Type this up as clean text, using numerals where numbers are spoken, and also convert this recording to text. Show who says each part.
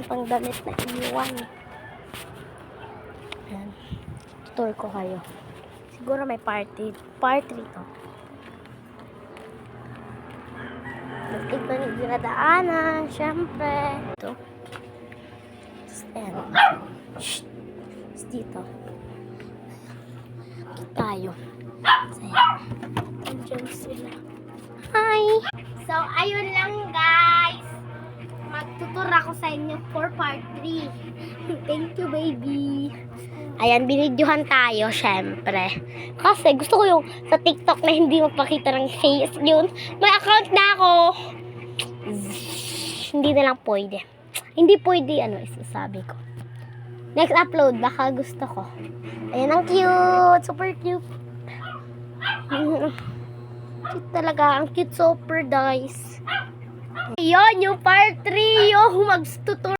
Speaker 1: pang damit na iniwan. Ayan. Tour ko kayo. Siguro may party. Part 3 to. Ito yung dinadaanan. Syempre. Ito. Ayan. Shhh. Dito. Ito tayo. Ayan. Andiyan sila. Hi! So, ayun lang guys. Magtutur ako sa inyo for part 3. Thank you, baby. Ayan, binidyohan tayo, syempre. Kasi gusto ko yung sa TikTok na hindi magpakita ng face. Yun, may account na ako. Hindi na lang pwede. Hindi pwede, isasabi ko. Next upload, baka gusto ko. Ayan, ang cute. Super cute. Cute talaga. Ang cute super, guys. Ayun, yung part 3. Yung magtutur.